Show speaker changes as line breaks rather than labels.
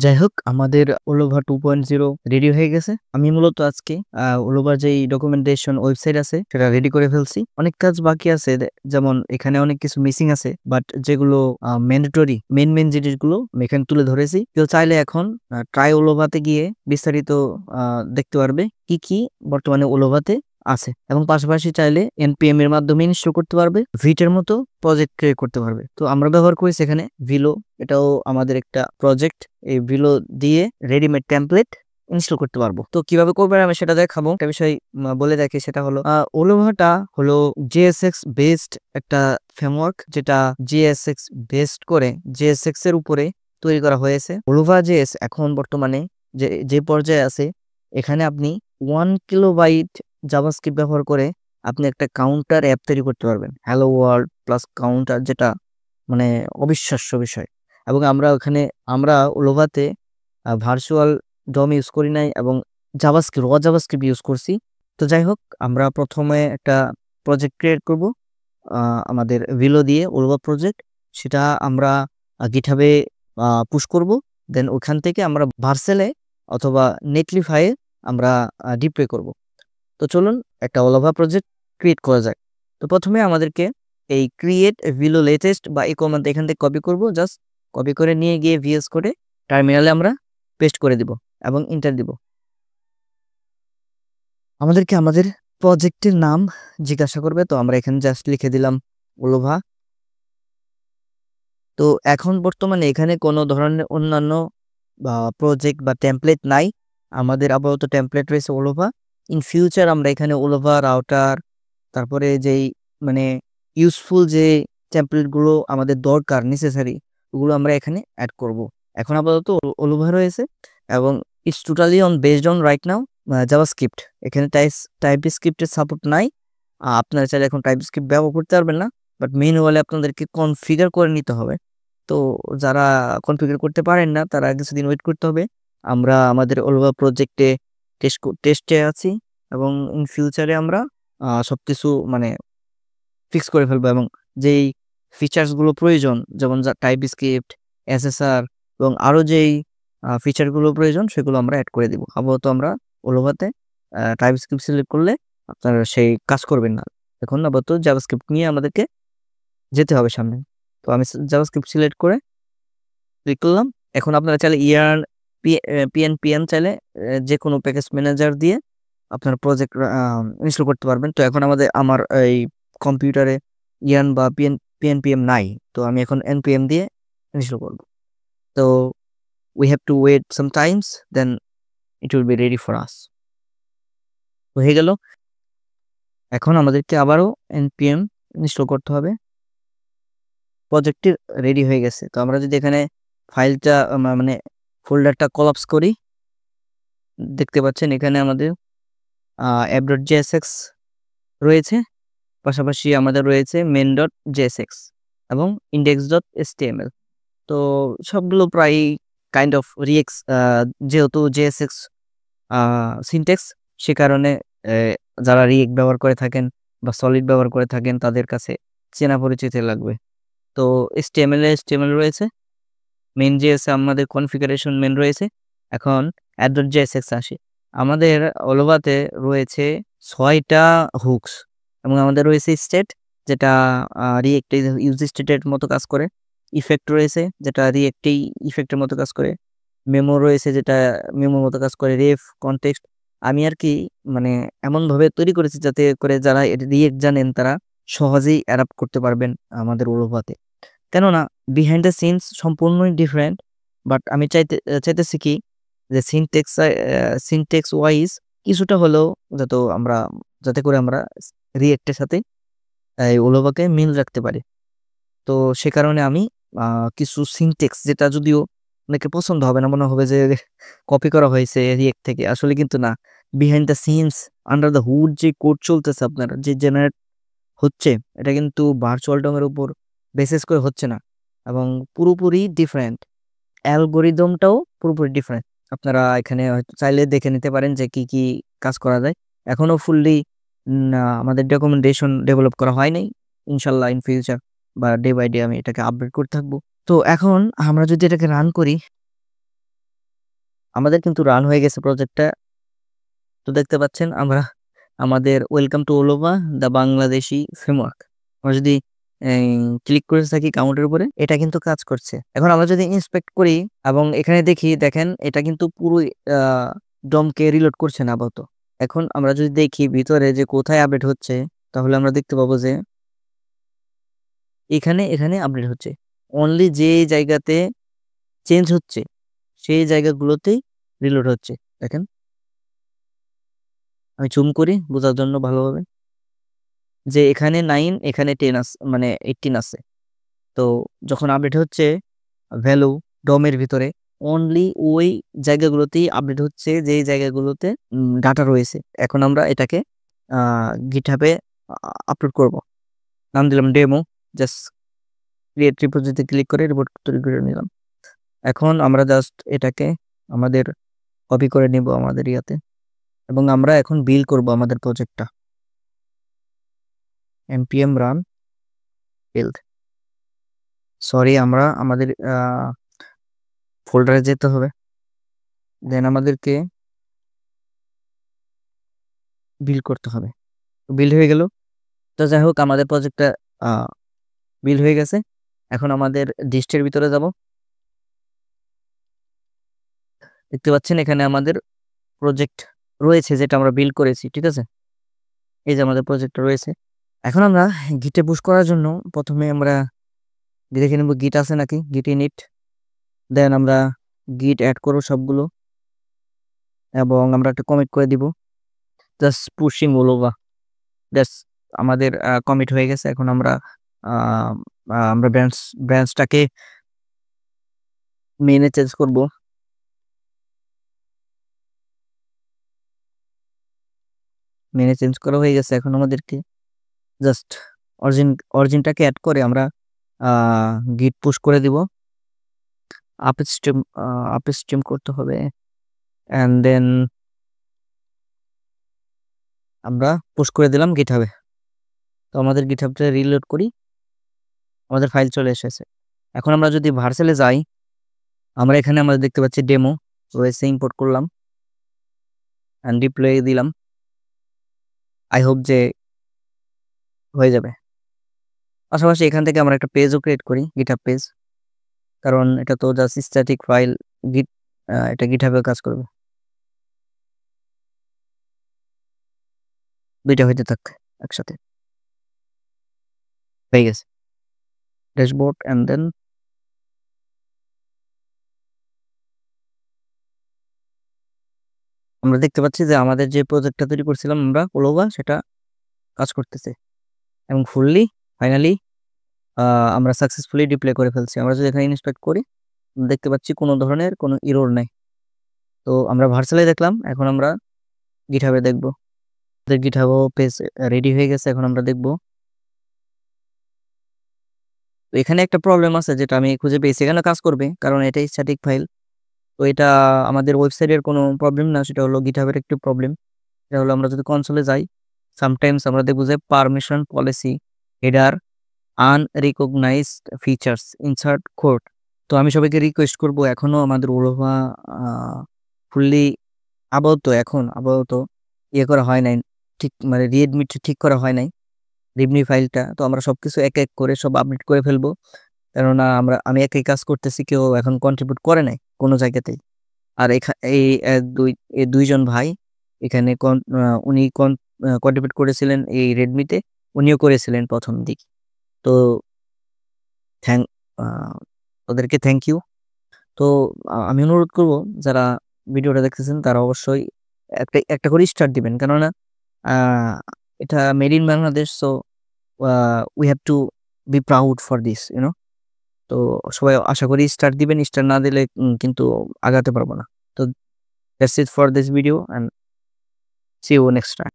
যাই হোক আমাদের ওলোভা 2.0 রেডি হয়ে গেছে। আমি মূলত আজকে ওলোভার যেই ডকুমেন্টেশন ওয়েবসাইট আছে সেটা রেডি করে ফেলছি। অনেক কাজ বাকি আছে, যেমন এখানে অনেক কিছু মিসিং আছে, বাট যেগুলো ম্যান্ডেটরি মেন জিনিসগুলো আমি এখানে তুলে ধরেছি। কেউ চাইলে এখন ট্রাই ওলোভাতে গিয়ে বিস্তারিত দেখতে পারবে কি কি বর্তমানে ওলোভাতে আছে, এবং পাশাপাশি চাইলে এনপিএম এর মাধ্যমে ইনস্টল করতে পারবে, ভিটের মতো প্রজেক্ট ক্রিয়েট করতে পারবে। তো আমরা ব্যবহার করেছি এখানে ভিলো, এটাও আমাদের একটা প্রজেক্ট। এই ভিলো দিয়ে রেডিমেড টেমপ্লেট ইনস্টল করতে পারবো। তো কিভাবে করবেন আমি সেটা দেখাবো। একটা বিষয় বলে রাখি, সেটা হলো ওলোভাটা হলো জিএসএক্স বেসড একটা ফ্রেমওয়ার্ক, যেটা জিএসএক্স বেসড করে জিএসএক্স এর উপরে তৈরি করা হয়েছে। ওলোভা জেএস এখন বর্তমানে যে পর্যায়ে আছে, এখানে আপনি 1 কিলোবাইট জাভাস্ক্রিপ্ট ব্যবহার করে আপনি একটা কাউন্টার অ্যাপ তৈরি করতে পারবেন, হ্যালো ওয়ার্ল্ড প্লাস কাউন্টার, যেটা মানে অবিশ্বাস্য বিষয়। এবং আমরা ওলোভাতে ভার্চুয়াল ডম ইউজ করি নাই, এবং জাভাস্ক্রিপ্ট ইউজ করছি। তো যাই হোক, আমরা প্রথমে একটা প্রজেক্ট ক্রিয়েট করব আমাদের ভিলো দিয়ে, ওলোভা প্রজেক্ট। সেটা আমরা গিটহাবে পুশ করব। দেন ওখান থেকে আমরা ভার্সেলে অথবা নেটলিফাইয়ে আমরা ডিপ্লয় করব। তো চলুন একটা ওলোভা প্রজেক্ট ক্রিয়েট করা যাক। তো প্রথমে আমাদেরকে এই ক্রিয়েট ভিলো লেটেস্ট বা এই কমান্ড এখান থেকে কপি করব, জাস্ট কপি করে নিয়ে গিয়ে ভিএস করে টার্মিনালে আমরা পেস্ট করে দিব এবং এন্টার দিব। আমাদেরকে আমাদের প্রজেক্টের নাম জিজ্ঞাসা করবে, তো আমরা এখানে জাস্ট লিখে দিলাম ওলোভা। তো এখন বর্তমানে এখানে কোনো ধরনের অন্যান্য প্রজেক্ট বা টেমপ্লেট নাই, আমাদের আপাতত টেমপ্লেট রয়েছে ওলোভা। ইন ফিউচার আমরা এখানে ওলোভা রাউটার, তারপরে যেই মানে ইউজফুল যে টেমপ্লেটগুলো আমাদের দরকার নেসেসারি, ওগুলো আমরা এখানে অ্যাড করব। এখন আপাতত ওলোভা রয়েছে, এবং it's totally based on right now JavaScript. এখানে টাইপ স্ক্রিপ্টের সাপোর্ট নাই। আপনারা চাইলে এখন টাইপ স্ক্রিপ্ট ব্যবহার করতে পারবেন না, বাট ম্যানুয়ালি আপনাদেরকে কনফিগার করে নিতে হবে। তো যারা কনফিগার করতে পারেন না, তারা কিছুদিন ওয়েট করতে হবে। আমরা আমাদের ওলোভা প্রজেক্টে টেস্টে আছি, এবং ইন ফিউচারে আমরা সবকিছু মানে ফিক্স করে ফেলবো, এবং যেই ফিচার্সগুলো প্রয়োজন, যেমন টাইপ স্ক্রিপ্ট, এসএসআর, এবং আরও যেই ফিচারগুলো প্রয়োজন সেগুলো আমরা অ্যাড করে দিব। আপাতত আমরা ওলোভাতে টাইপ স্ক্রিপ্ট সিলেক্ট করলে আপনারা সেই কাজ করবেন না। এখন আপাতত জাভাস্ক্রিপ্ট নিয়ে আমাদেরকে যেতে হবে সামনে। তো আমি জাভাস্ক্রিপ্ট সিলেক্ট করে ক্লিক করলাম। এখন আপনারা চাইলে পিএনপিএম চাইলে যে কোনো প্যাকেজ ম্যানেজার দিয়ে আপনার প্রজেক্ট ইনস্টল করতে পারবেন। তো এখন আমার এই কম্পিউটারে ইয়ান বা পিএনপিএম নাই, তো আমি এখন এনপিএম দিয়ে ইনস্টল করব। তো we have to wait some times, then it will be ready for us. হয়ে গেল। এখন আমাদেরকে আবারও এনপিএম ইনস্টল করতে হবে। প্রজেক্টটি রেডি হয়ে গেছে। তো আমরা যদি এখানে ফাইলটা মানে ফোল্ডারটা কলাপস করি, দেখতে পাচ্ছেন এখানে আমাদের app.jsx রয়েছে, পাশাপাশি আমাদের রয়েছে main.jsx এবং index.html। তো সবগুলো প্রায় কাইন্ড অফ রিএক্স, যেহেতু JSX সিনট্যাক্স, সে কারণে যারা রিয়েক্ট ব্যবহার করে থাকেন বা সলিড ব্যবহার করে থাকেন তাদের কাছে চেনা পরিচিতি লাগবে। তো HTML রয়েছে, main.js আমাদের কনফিগারেশন মেন রয়েছে। এখন app.jsx আসে। আমাদের ওলোভাতে রয়েছে 6টা হুকস, এবং আমাদের রয়েছে স্টেট, যেটা রিয়েক্টে ইউজ স্টেটের মতো কাজ করে। ইফেক্ট রয়েছে, যেটা রিয়েক্টেই ইফেক্টের মতো কাজ করে। মেমো রয়েছে, যেটা মেমোর মতো কাজ করে। রেফ, কনটেক্সট আমি আর কি মানে এমনভাবে তৈরি করেছি যাতে করে যারা রিয়েক্ট জানেন তারা সহজেই অ্যাডাপ্ট করতে পারবেন আমাদের ওলোভাতে। কেননা বিহাইন্ড দ্য সিনস সম্পূর্ণই ডিফারেন্ট, বাট আমি চাইতেছি কি যে সিনটেক্স ওয়াইজ কিছুটা হলেও যাতে করে আমরা রিয়েক্টের সাথে এই ওলোভাকে মিল রাখতে পারি। তো সে কারণে আমি কিছু সিনটেক্স, যেটা যদিও অনেকে পছন্দ হবে না, মনে হবে যে কপি করা হয়েছে রিয়েক্ট থেকে, আসলে কিন্তু না। Behind the scenes, under the hood যে কোড চলতেছে আপনার, যে জেনারেট হচ্ছে, এটা কিন্তু ভার্চুয়াল ডোমের উপর বেসিস করে হচ্ছে না, এবং পুরোপুরি ডিফারেন্ট। অ্যালগোরিদমটাও পুরোপুরি ডিফারেন্ট। আপনারা এখানে হয়তো চাইলে দেখে নিতে পারেন যে কি কি কাজ করা যায়। এখনো ফুললি আমাদের ডকুমেন্টেশন ডেভেলপ করা হয় নাই। ইনশাল্লাহ ইন ফিউচার বা ডে বাই ডে আমি এটাকে আপডেট করতে থাকবো। তো এখন আমরা যদি এটাকে রান করি, আমাদের কিন্তু রান হয়ে গেছে প্রজেক্টটা। তো দেখতে পাচ্ছেন আমরা আমাদের ওয়েলকাম টু ওলোভা দ্য বাংলাদেশি ফ্রেমওয়ার্ক আমরা যদি ক্লিক করে থাকি কাউন্টের উপরে, এটা কিন্তু কাজ করছে। এখন আমরা যদি ইন্সপেক্ট করি এবং এখানে দেখি, দেখেন এটা কিন্তু পুরো ডমকে রিলোড করছে না আপাতত। এখন আমরা যদি দেখি ভিতরে যে কোথায় আপডেট হচ্ছে, তাহলে আমরা দেখতে পাবো যে এখানে আপডেট হচ্ছে। অনলি যে জায়গাতে চেঞ্জ হচ্ছে সেই জায়গাগুলোতেই রিলোড হচ্ছে। দেখেন আমি জুম করি বোঝার জন্য ভালোভাবে, যে এখানে 9 এখানে 10 আছে, মানে 18 আছে। তো যখন আপডেট হচ্ছে ভ্যালু ডমের ভিতরে, অনলি ওই জায়গাগুলোতেই আপডেট হচ্ছে যেই জায়গাগুলোতে ডাটা রয়েছে। এখন আমরা এটাকে গিটহাবে আপলোড করব। নাম দিলাম ডেমো, জাস্ট ক্রিয়েট রিপোজিতে ক্লিক করে রিপোর্ট তৈরি করে নিলাম। এখন আমরা জাস্ট এটাকে আমাদের কপি করে নিব আমাদের ইয়াতে, এবং আমরা এখন বিল করব আমাদের প্রজেক্টটা। npm run build, সরি আমরা আমাদের ফোল্ডারে যেতে হবে, দেন আমাদেরকে বিল করতে হবে। বিল হয়ে গেল। তো যাই হোক আমাদের প্রজেক্টটা বিল হয়ে গেছে। এখন আমাদের ডিস্টের ভিতরে যাব। দেখতে পাচ্ছেন এখানে আমাদের প্রজেক্ট রয়েছে যেটা আমরা বিল করেছি, ঠিক আছে। এই যে আমাদের প্রজেক্টটা রয়েছে। এখন আমরা গিটে পুশ করার জন্য প্রথমে আমরা দেখে নেব গিট আছে নাকি, গিট ইনিট, দেন আমরা গিট অ্যাড করব সবগুলো, এবং আমরা একটা কমিট করে দিব জাস্ট পুশিং ওলোভা। দ্যাটস আমাদের কমিট হয়ে গেছে। এখন আমরা আমরা ব্রাঞ্চটাকে মেইনে চেঞ্জ করব। মেইনে চেঞ্জ করা হয়ে গেছে। এখন আমাদেরকে জাস্ট অরিজিনটাকে অ্যাড করে আমরা গিট পুশ করে দিব। আপস্ট্রিম করতে হবে, অ্যান্ড দেন আমরা পুশ করে দিলাম গিটহাবে। তো আমাদের গিটহাবটা রিলোড করি, আমাদের ফাইল চলে এসেছে। এখন আমরা যদি ভার্সেলে যাই, আমরা এখানে আমরা দেখতে পাচ্ছি ডেমো রয়েছে, ইম্পোর্ট করলাম অ্যান্ড ডিপ্লয় দিলাম। আই হোপ যে হয়ে যাবে। পাশাপাশি এখান থেকে আমরা একটা পেজও ক্রিয়েট করি, গিটহাব পেজ, কারণ এটা তো জাস্ট স্ট্যাটিক ফাইল, গিট এটা গিটহাবে কাজ করবে। দুইটা হইতে থাক একসাথে। হয়ে গেছে ড্যাশবোর্ড, অ্যান্ড দেন আমরা দেখতে পাচ্ছি যে আমাদের যে প্রজেক্টটা তৈরি করছিলাম আমরা ওলোভা, সেটা কাজ করতেছে এবং ফুললি ফাইনালি আমরা সাকসেসফুলি ডিপ্লয় করে ফেলছি। আমরা যদি এখানে ইনস্পেক্ট করি দেখতে পাচ্ছি কোনো ধরনের কোনো ইরর নাই। তো আমরা ভার্সেলে দেখলাম, এখন আমরা গিটহাবে দেখব। আমাদের গিটহাবও পেজ রেডি হয়ে গেছে। এখন আমরা দেখব। তো এখানে একটা প্রবলেম আছে যেটা আমি খুঁজে পেয়েছি, এখানে কাজ করবে কারণ এটাই স্ট্যাটিক ফাইল। তো এটা আমাদের ওয়েবসাইটের কোনো প্রবলেম না, সেটা হলো গিটহাবের একটি প্রবলেম। এটা হলো আমরা যদি কনসোলে যাই, সামটাইমস আমরা দেখব যে permission policy header unrecognised features insert code. তো আমি সবাইকে রিকোয়েস্ট করব, এখনো আমাদের ওলোভা ফুললি আপাতত ইয়ে করা হয় নাই, ঠিক মানে রিএডমি ঠিক করা হয় নাই রিডমি ফাইলটা। তো আমরা সবকিছু এক এক করে সব আপডেট করে ফেলবো, কেননা আমি একই কাজ করতেছি, কেউ এখন কন্ট্রিবিউট করে নাই কোনো জায়গাতেই। আর এই দুইজন ভাই এখানে উনি কন্ট্রিবিউট করেছিলেন এই রেডমিতে, উনিও করেছিলেন প্রথম দিক। তো থ্যাংক ওদেরকে থ্যাংক ইউ। তো আমি অনুরোধ করব যারা ভিডিওটা দেখতেছেন তারা অবশ্যই একটা করে স্টার দিবেন, কেননা এটা made in Bangladesh. So we have two be proud for this, তো সবাই আশা করি স্টার দিবেন। স্টার না দিলে কিন্তু আগাতে পারবো না। তো that's it for this video, and see you next time.